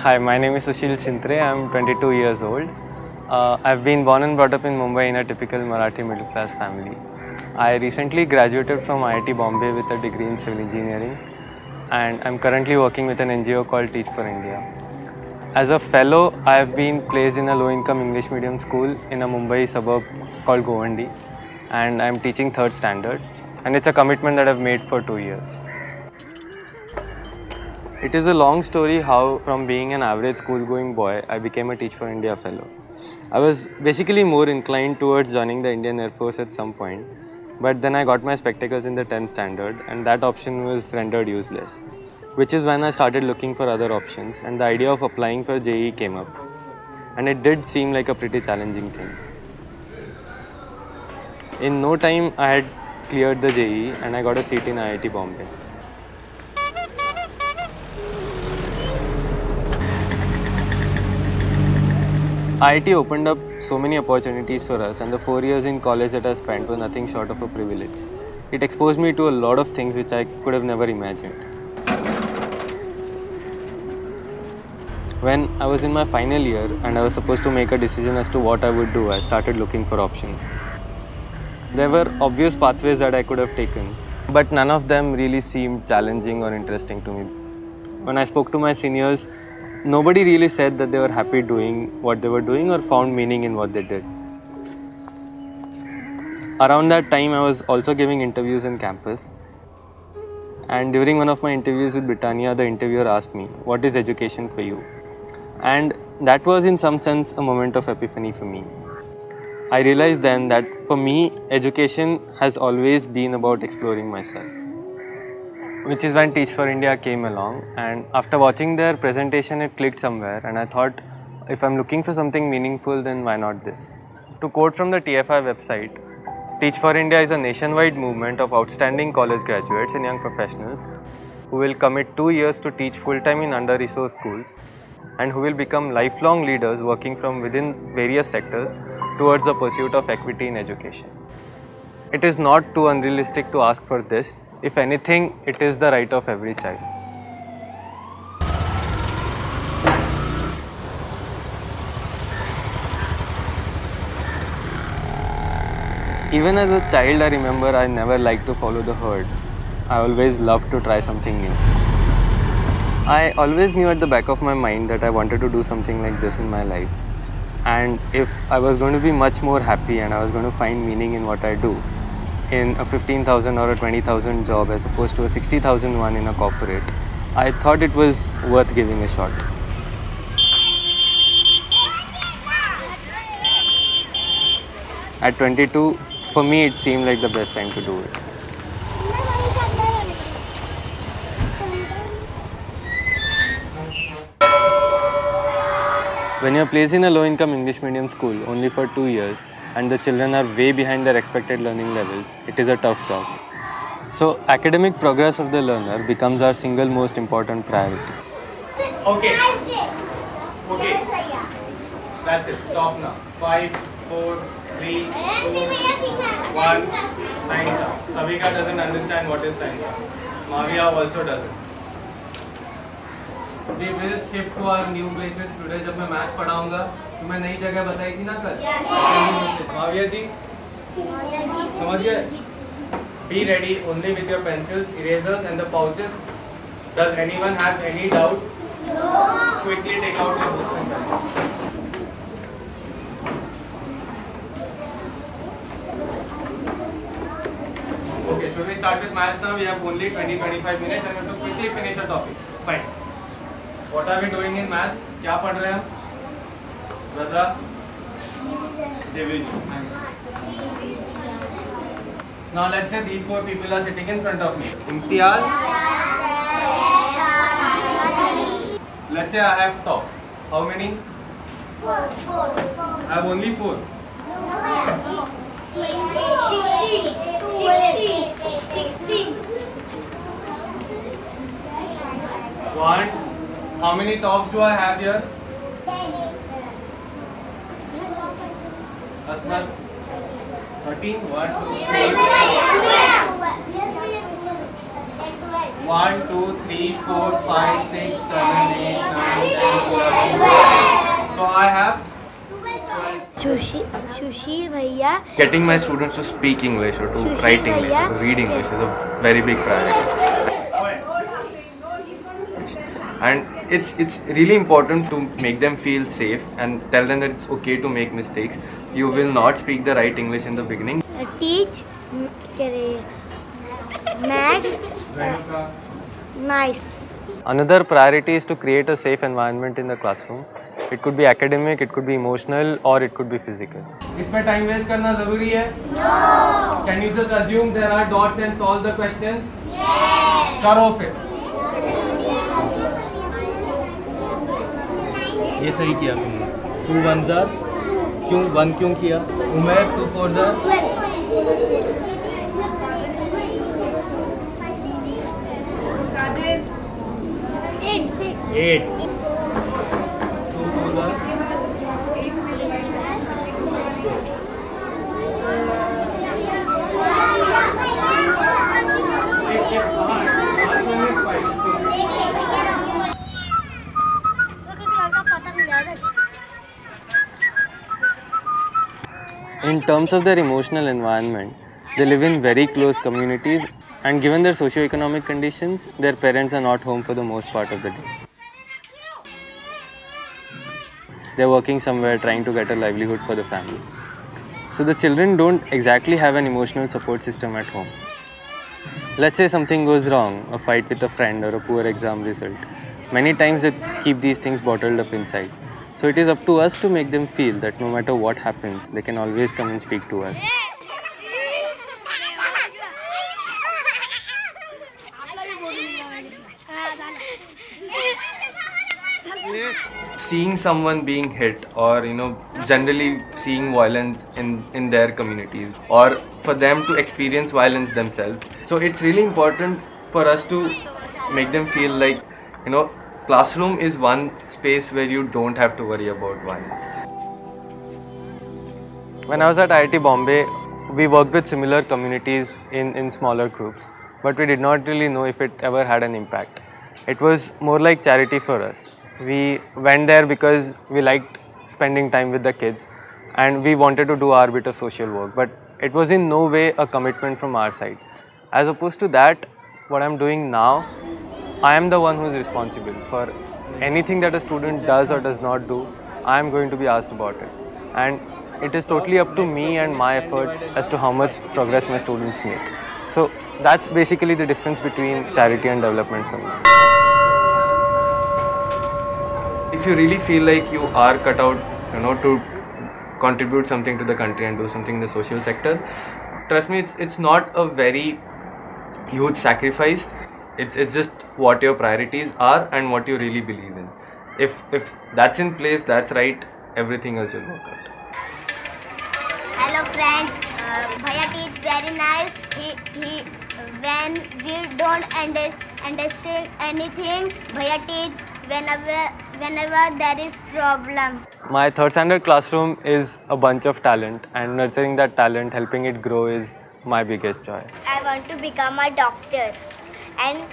Hi, my name is Sushil Chintre. I'm 22 years old. I've been born and brought up in Mumbai in a typical Marathi middle class family. I recently graduated from IIT Bombay with a degree in civil engineering, and I'm currently working with an NGO called Teach for India. As a fellow, I've been placed in a low-income English medium school in a Mumbai suburb called Govandi, and I'm teaching 3rd standard, and it's a commitment that I've made for 2 years. It is a long story how from being an average school-going boy, I became a Teach for India fellow. I was basically more inclined towards joining the Indian Air Force at some point, but then I got my spectacles in the 10th standard and that option was rendered useless, which is when I started looking for other options and the idea of applying for JEE came up. And it did seem like a pretty challenging thing. In no time, I had cleared the JEE and I got a seat in IIT Bombay. IIT opened up so many opportunities for us, and the 4 years in college that I spent were nothing short of a privilege. It exposed me to a lot of things which I could have never imagined. When I was in my final year and I was supposed to make a decision as to what I would do, I started looking for options. There were obvious pathways that I could have taken, but none of them really seemed challenging or interesting to me. When I spoke to my seniors, nobody really said that they were happy doing what they were doing or found meaning in what they did. Around that time, I was also giving interviews in campus. And during one of my interviews with Britannia, the interviewer asked me, "What is education for you?" And that was in some sense a moment of epiphany for me. I realized then that for me, education has always been about exploring myself. Which is when Teach for India came along, and after watching their presentation it clicked somewhere and I thought, if I'm looking for something meaningful, then why not this? To quote from the TFI website, Teach for India is a nationwide movement of outstanding college graduates and young professionals who will commit 2 years to teach full-time in under-resourced schools and who will become lifelong leaders working from within various sectors towards the pursuit of equity in education. It is not too unrealistic to ask for this. If anything, it is the right of every child. Even as a child, I remember I never liked to follow the herd. I always loved to try something new. I always knew at the back of my mind that I wanted to do something like this in my life. And if I was going to be much more happy and I was going to find meaning in what I do, in a 15,000 or a 20,000 job as opposed to a 60,000 one in a corporate, I thought it was worth giving a shot. At 22, for me it seemed like the best time to do it. When you're placed in a low-income English medium school only for 2 years and the children are way behind their expected learning levels, it is a tough job. So, academic progress of the learner becomes our single most important priority. Okay. Okay. That's it. Stop now. 5, 4, 3, 2, 1. Time's up. Savika doesn't understand what is time's up. Mavia also doesn't. We will shift to our new places today. जब मैं math पढ़ाऊंगा तो मैं नई जगह बताई थी ना कल. माविया जी समझ गए? Be ready only with your pencils, erasers and the pouches. Does anyone have any doubt? No. Quickly take out your books and pencils. Okay, should we start with maths now? We have only 20-25 minutes and we have to quickly finish the topic. Fine. What are we doing in maths? क्या पढ़ रहे हैं हम? Razra? Division. Now let's say these 4 people are sitting in front of me. Imtiaz. Let's say I have tops. How many? 4. I have only 4. 16. 1. How many tops do I have here? 10. Asman? 13. 1, 2, 3. 1, 2, 3, 4, 5, 6, 7, 8, 9, 10, 11. So I have सुशील भैया getting my students to speak English or to Sushil write English bhaiya. or to read English is a very big priority. And it's really important to make them feel safe and tell them that it's okay to make mistakes. You will not speak the right English in the beginning. Teach maths nice. Another priority is to create a safe environment in the classroom. It could be academic, it could be emotional, or it could be physical. इसमें time waste करना जरूरी है? No. Can you just assume there are dots and solve the question? Yes. करो फिर. ये सही किया तुमने. 2 1 ज़ा क्यों 1 क्यों किया? उमेर 2 4 ज़ा 8 2 4 ज़ा In terms of their emotional environment, they live in very close communities, and given their socio-economic conditions, their parents are not home for the most part of the day. They're working somewhere trying to get a livelihood for the family. So the children don't exactly have an emotional support system at home. Let's say something goes wrong, a fight with a friend or a poor exam result. Many times they keep these things bottled up inside. So it is up to us to make them feel that no matter what happens, they can always come and speak to us. Seeing someone being hit, or generally seeing violence in their communities, or for them to experience violence themselves. So it's really important for us to make them feel like classroom is one space where you don't have to worry about violence. When I was at IIT Bombay, we worked with similar communities in smaller groups, but we did not really know if it ever had an impact. It was more like charity for us. We went there because we liked spending time with the kids and we wanted to do our bit of social work, but it was in no way a commitment from our side. As opposed to that, what I'm doing now, I am the one who is responsible for anything that a student does or does not do. I am going to be asked about it, and it is totally up to me and my efforts as to how much progress my students make. So that's basically the difference between charity and development for me. If you really feel like you are cut out, to contribute something to the country and do something in the social sector, trust me, it's not a very huge sacrifice. It's just what your priorities are and what you really believe in. If that's in place, that's right, everything else will work out. Hello friend, Bhaiya teach very nice. He when we don't understand anything, Bhaiya teach whenever there is problem. My third standard classroom is a bunch of talent, and nurturing that talent, helping it grow is my biggest joy. I want to become a doctor and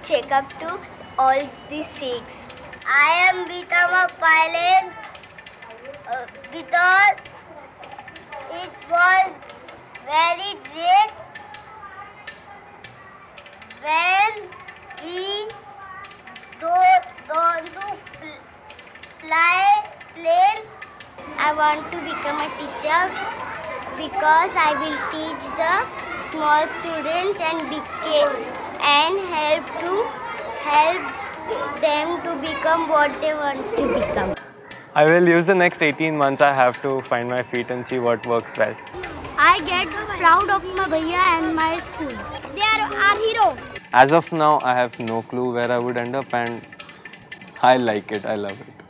check up to all the 6. I am become a pilot because it was very great when we don't to fly plane. I want to become a teacher because I will teach the small students and help them to become what they want to become. I will use the next 18 months I have to find my feet and see what works best. I get proud of my bhaiya and my school. They are our hero. As of now, I have no clue where I would end up, and I like it, I love it.